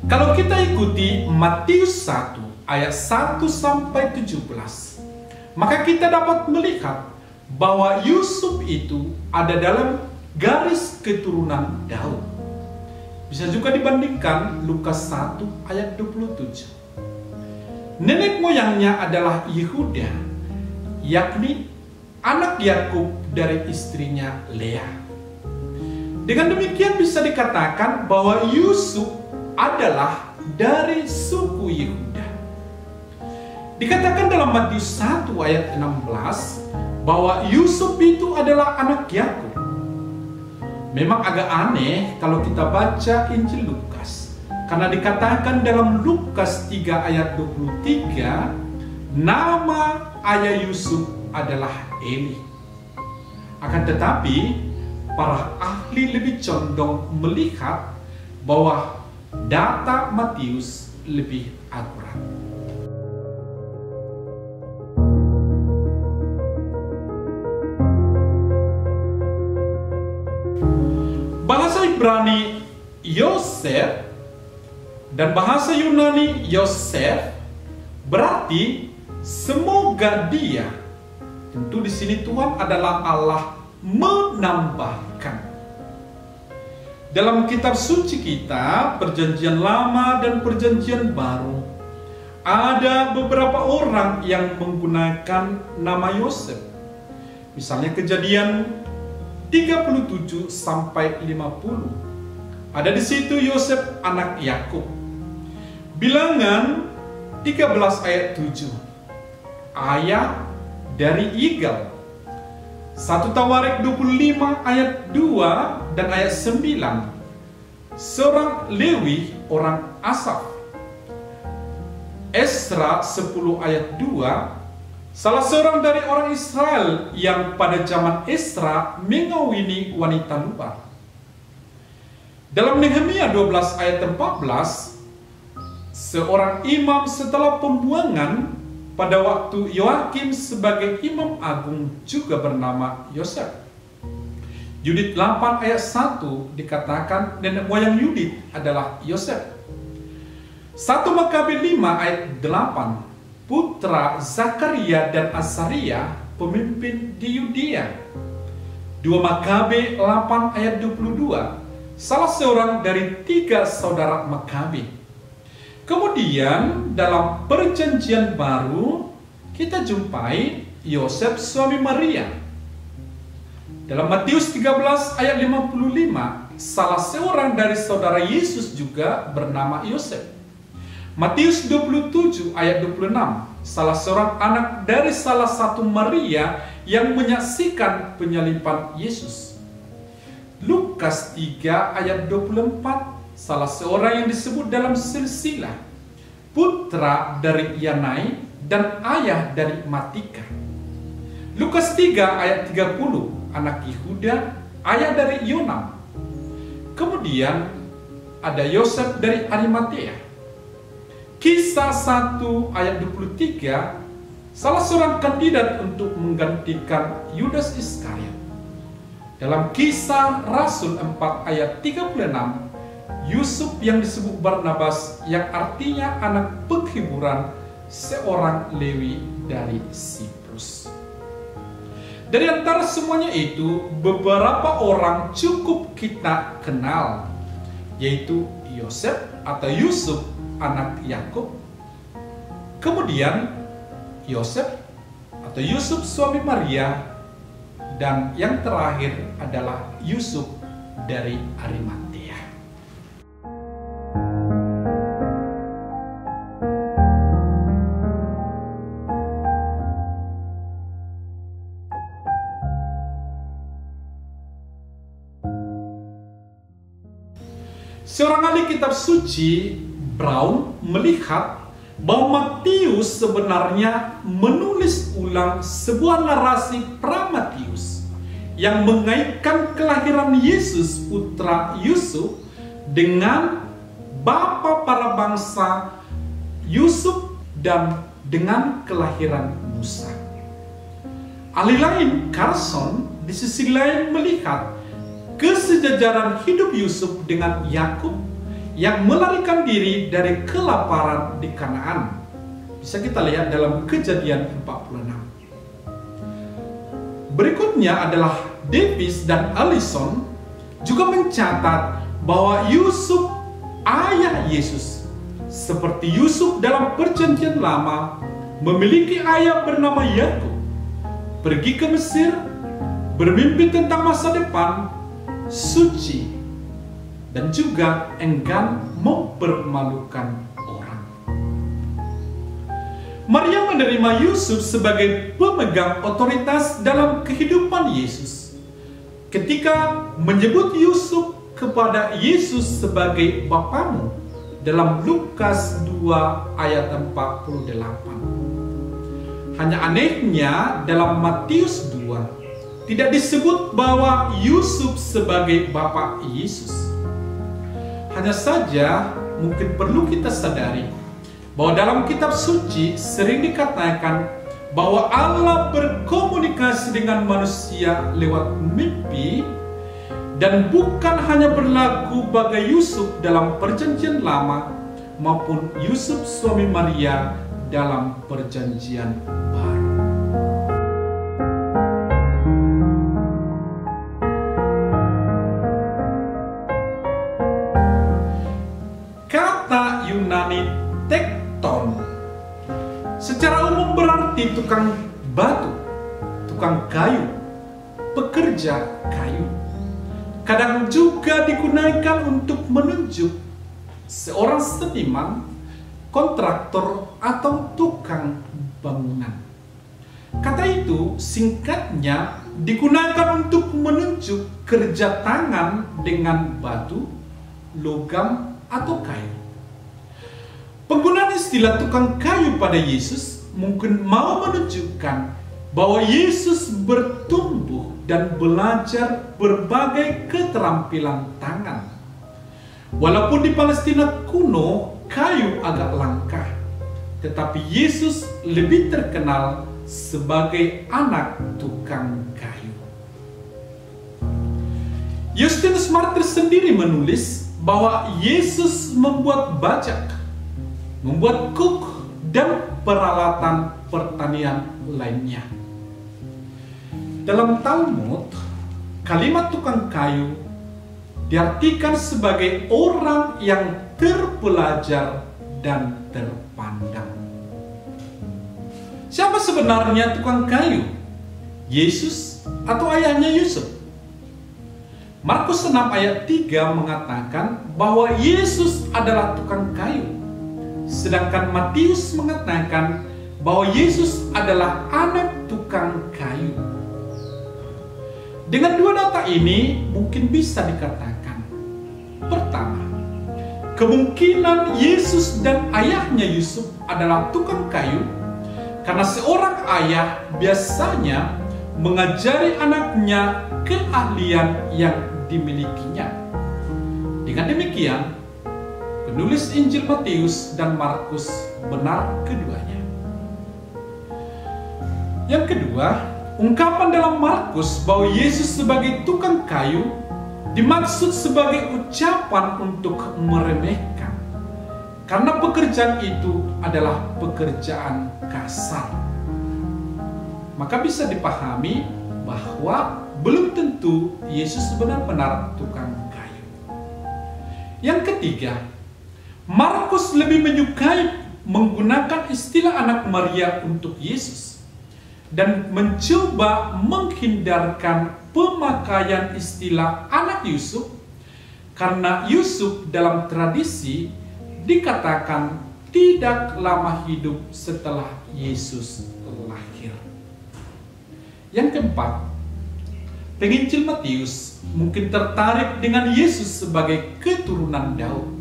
Kalau kita ikuti Matius 1 ayat 1 sampai 17, maka kita dapat melihat bahwa Yusuf itu ada dalam garis keturunan Daud. Bisa juga dibandingkan Lukas 1 ayat 27. Nenek moyangnya adalah Yehuda, yakni anak Yakub dari istrinya Lea. Dengan demikian bisa dikatakan bahwa Yusuf adalah dari suku Yehuda. Dikatakan dalam Matius 1 ayat 16 bahwa Yusuf itu adalah anak Yakub. Memang agak aneh kalau kita baca Injil Lukas, karena dikatakan dalam Lukas 3 ayat 23, nama ayah Yusuf adalah Eli. Akan tetapi, para ahli lebih condong melihat bahwa data Matius lebih akurat. Bahasa Ibrani Yosef dan bahasa Yunani Yosef berarti semoga dia. Tentu di sini Tuhan adalah Allah menambahkan. Dalam kitab suci kita, Perjanjian Lama dan Perjanjian Baru, ada beberapa orang yang menggunakan nama Yosef. Misalnya Kejadian 37 sampai 50. Ada di situ Yosef anak Yakub. Bilangan 13 ayat 7. Ayah dari Igal. 1 Tawarik 25 ayat 2 dan ayat 9. Seorang Lewi orang Asaf. Esra 10 ayat 2. Salah seorang dari orang Israel yang pada zaman Esra mengawini wanita luar. Dalam Nehemia 12 ayat 14, seorang imam setelah pembuangan pada waktu Yoakim sebagai imam agung juga bernama Yosef. Yudit 8 ayat 1 dikatakan nenek moyang Yudit adalah Yosef. 1 Makabe 5 ayat 8, putra Zakaria dan Asaria pemimpin di Yudea. 2 Makabe 8 ayat 22, salah seorang dari 3 saudara Makabe. Kemudian dalam Perjanjian Baru kita jumpai Yosef suami Maria. Dalam Matius 13 ayat 55, salah seorang dari saudara Yesus juga bernama Yosef. Matius 27 ayat 26, salah seorang anak dari salah satu Maria yang menyaksikan penyaliban Yesus. Lukas 3 ayat 24, salah seorang yang disebut dalam silsilah, putra dari Yanai dan ayah dari Matika. Lukas 3 ayat 30, anak Yehuda, ayah dari Yonam. Kemudian ada Yosef dari Arimatea. Kisah 1 ayat 23, salah seorang kandidat untuk menggantikan Yudas Iskariot. Dalam Kisah Rasul 4 ayat 36, Yusuf yang disebut Barnabas yang artinya anak penghiburan, seorang Lewi dari Siprus. Dari antara semuanya itu, beberapa orang cukup kita kenal, yaitu Yosef atau Yusuf anak Yakub, kemudian Yosef atau Yusuf suami Maria, dan yang terakhir adalah Yusuf dari Arimatea. Seorang ahli kitab suci, Brown, melihat bahwa Matius sebenarnya menulis ulang sebuah narasi pra-Matius yang mengaitkan kelahiran Yesus putra Yusuf dengan bapa para bangsa Yusuf dan dengan kelahiran Musa. Ahli lain, Carson, di sisi lain melihat kesejajaran hidup Yusuf dengan Yakub yang melarikan diri dari kelaparan di Kanaan. Bisa kita lihat dalam Kejadian 46. Berikutnya adalah Davis dan Allison juga mencatat bahwa Yusuf, ayah Yesus, seperti Yusuf dalam Perjanjian Lama, memiliki ayah bernama Yakub, pergi ke Mesir, bermimpi tentang masa depan, suci, dan juga enggan mempermalukan orang. Maria menerima Yusuf sebagai pemegang otoritas dalam kehidupan Yesus. Ketika menyebut Yusuf kepada Yesus sebagai Bapamu dalam Lukas 2 ayat 48. Hanya anehnya dalam Matius 2 tidak disebut bahwa Yusuf sebagai Bapa Yesus. Hanya saja mungkin perlu kita sadari bahwa dalam kitab suci sering dikatakan bahwa Allah berkomunikasi dengan manusia lewat mimpi, dan bukan hanya berlaku bagi Yusuf dalam Perjanjian Lama maupun Yusuf suami Maria dalam Perjanjian Baru. Kata Yunani tekton secara umum berarti tukang batu, tukang kayu, pekerja kayu. Kadang juga digunakan untuk menunjuk seorang seniman, kontraktor, atau tukang bangunan. Kata itu singkatnya digunakan untuk menunjuk kerja tangan dengan batu, logam, atau kayu. Penggunaan istilah tukang kayu pada Yesus mungkin mau menunjukkan bahwa Yesus bertumbuh dan belajar berbagai keterampilan tangan. Walaupun di Palestina kuno kayu agak langka, tetapi Yesus lebih terkenal sebagai anak tukang kayu. Justinus Martyr sendiri menulis bahwa Yesus membuat bajak, membuat kuk, dan peralatan pertanian lainnya. Dalam Talmud, kalimat tukang kayu diartikan sebagai orang yang terpelajar dan terpandang. Siapa sebenarnya tukang kayu? Yesus atau ayahnya Yusuf? Markus 6 ayat 3 mengatakan bahwa Yesus adalah tukang kayu. Sedangkan Matius mengatakan bahwa Yesus adalah anak tukang kayu. Dengan dua data ini mungkin bisa dikatakan, pertama, kemungkinan Yesus dan ayahnya Yusuf adalah tukang kayu karena seorang ayah biasanya mengajari anaknya keahlian yang dimilikinya. Dengan demikian, penulis Injil Matius dan Markus benar keduanya. Yang kedua, ungkapan dalam Markus bahwa Yesus sebagai tukang kayu dimaksud sebagai ucapan untuk meremehkan, karena pekerjaan itu adalah pekerjaan kasar. Maka bisa dipahami bahwa belum tentu Yesus benar-benar tukang kayu. Yang ketiga, Markus lebih menyukai menggunakan istilah anak Maria untuk Yesus dan mencoba menghindarkan pemakaian istilah anak Yusuf, karena Yusuf dalam tradisi dikatakan tidak lama hidup setelah Yesus lahir. Yang keempat, penginjil Matius mungkin tertarik dengan Yesus sebagai keturunan Daud.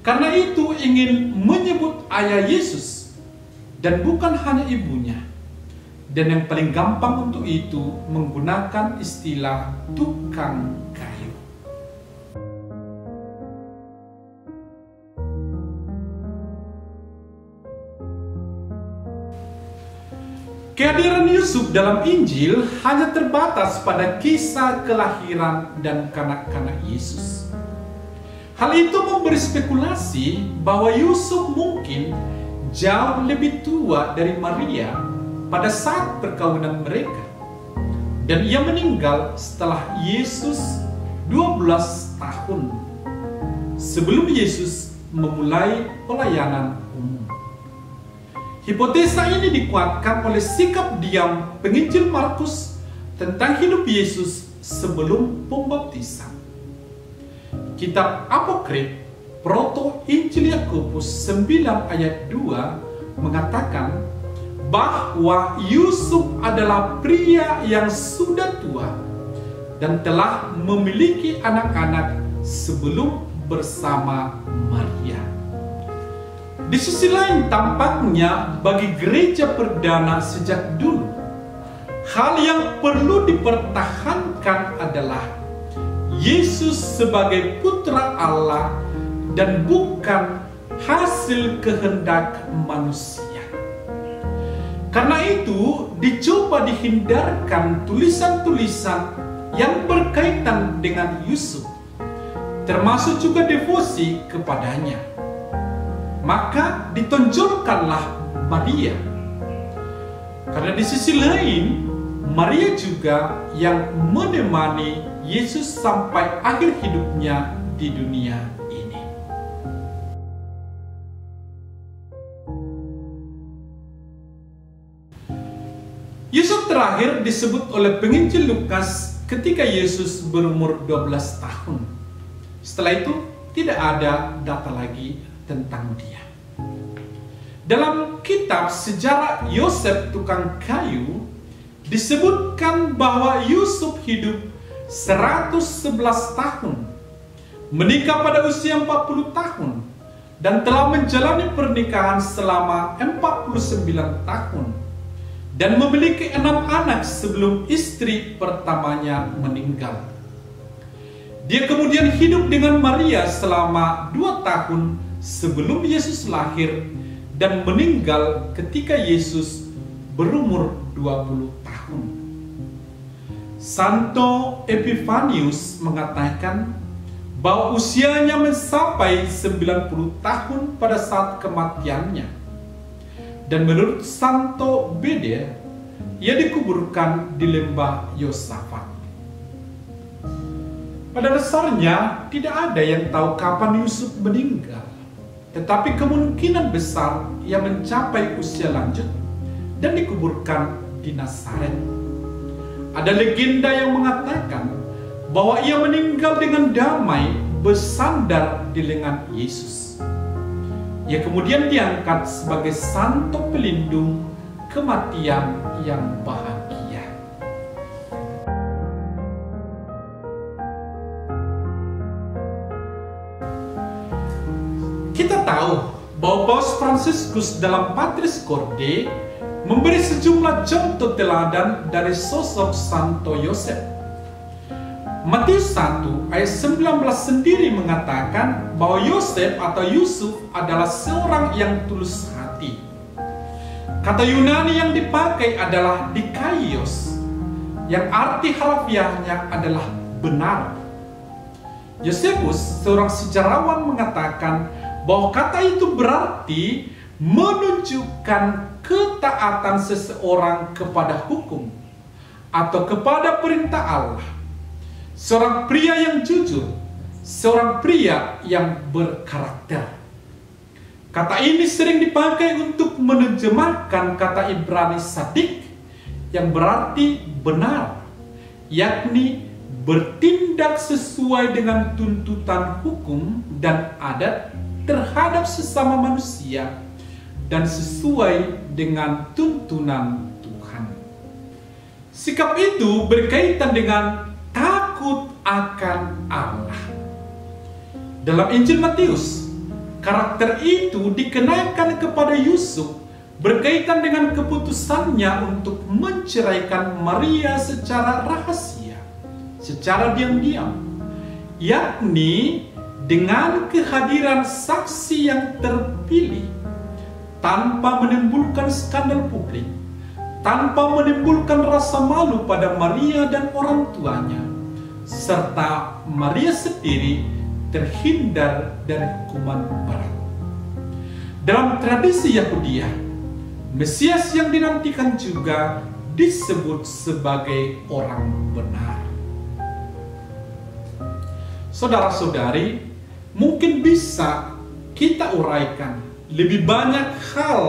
Karena itu ingin menyebut ayah Yesus dan bukan hanya ibunya. Dan yang paling gampang untuk itu menggunakan istilah tukang kayu. Kehadiran Yusuf dalam Injil hanya terbatas pada kisah kelahiran dan kanak-kanak Yesus. Hal itu memberi spekulasi bahwa Yusuf mungkin jauh lebih tua dari Maria pada saat perkawinan mereka, dan ia meninggal setelah Yesus 12 tahun sebelum Yesus memulai pelayanan umum. Hipotesa ini dikuatkan oleh sikap diam penginjil Markus tentang hidup Yesus sebelum pembaptisan. Kitab Apokrif Proto-Injil Yakobus 9 ayat 2 mengatakan bahwa Yusuf adalah pria yang sudah tua dan telah memiliki anak-anak sebelum bersama Maria. Di sisi lain, tampaknya bagi gereja perdana sejak dulu, hal yang perlu dipertahankan adalah Yesus sebagai putra Allah dan bukan hasil kehendak manusia. Karena itu, dicoba dihindarkan tulisan-tulisan yang berkaitan dengan Yusuf, termasuk juga devosi kepadanya. Maka ditonjolkanlah Maria. Karena di sisi lain, Maria juga yang menemani Yesus sampai akhir hidupnya di dunia ini. Yusuf terakhir disebut oleh penginjil Lukas ketika Yesus berumur 12 tahun. Setelah itu tidak ada data lagi tentang dia. Dalam kitab sejarah Yosef tukang kayu disebutkan bahwa Yusuf hidup 111 tahun, menikah pada usia 40 tahun, dan telah menjalani pernikahan selama 49 tahun, dan memiliki 6 anak sebelum istri pertamanya meninggal. Dia kemudian hidup dengan Maria selama 2 tahun sebelum Yesus lahir dan meninggal ketika Yesus berumur 20 tahun. Santo Epifanius mengatakan bahwa usianya mencapai 90 tahun pada saat kematiannya. Dan menurut Santo Bede, ia dikuburkan di lembah Yosafat. Pada dasarnya tidak ada yang tahu kapan Yusuf meninggal, tetapi kemungkinan besar ia mencapai usia lanjut dan dikuburkan di Nazaret. Ada legenda yang mengatakan bahwa ia meninggal dengan damai bersandar di lengan Yesus. Ia kemudian diangkat sebagai santo pelindung kematian yang bahagia. Kita tahu bahwa Paus Fransiskus dalam Patris Corde memberi sejumlah contoh teladan dari sosok Santo Yosef. Matius 1 ayat 19 sendiri mengatakan bahwa Yosef atau Yusuf adalah seorang yang tulus hati. Kata Yunani yang dipakai adalah dikaios, yang arti harfiahnya adalah benar. Yosefus, seorang sejarawan, mengatakan bahwa kata itu berarti menunjukkan ketaatan seseorang kepada hukum atau kepada perintah Allah. Seorang pria yang jujur, seorang pria yang berkarakter. Kata ini sering dipakai untuk menerjemahkan kata Ibrani sadik yang berarti benar, yakni bertindak sesuai dengan tuntutan hukum dan adat terhadap sesama manusia dan sesuai dengan tuntunan Tuhan. Sikap itu berkaitan dengan takut akan Allah. Dalam Injil Matius, karakter itu dikenakan kepada Yusuf berkaitan dengan keputusannya untuk menceraikan Maria secara rahasia, secara diam-diam, yakni dengan kehadiran saksi yang terpilih, tanpa menimbulkan skandal publik, tanpa menimbulkan rasa malu pada Maria dan orang tuanya, serta Maria sendiri terhindar dari hukuman berat. Dalam tradisi Yahudi, Mesias yang dinantikan juga disebut sebagai orang benar. Saudara-saudari, mungkin bisa kita uraikan lebih banyak hal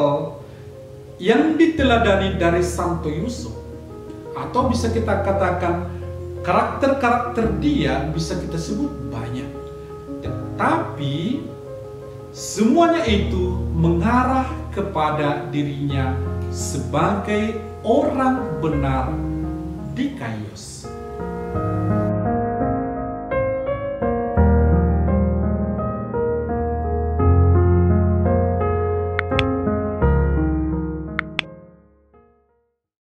yang diteladani dari Santo Yusuf, atau bisa kita katakan karakter-karakter dia bisa kita sebut banyak, tetapi semuanya itu mengarah kepada dirinya sebagai orang benar di Kaios.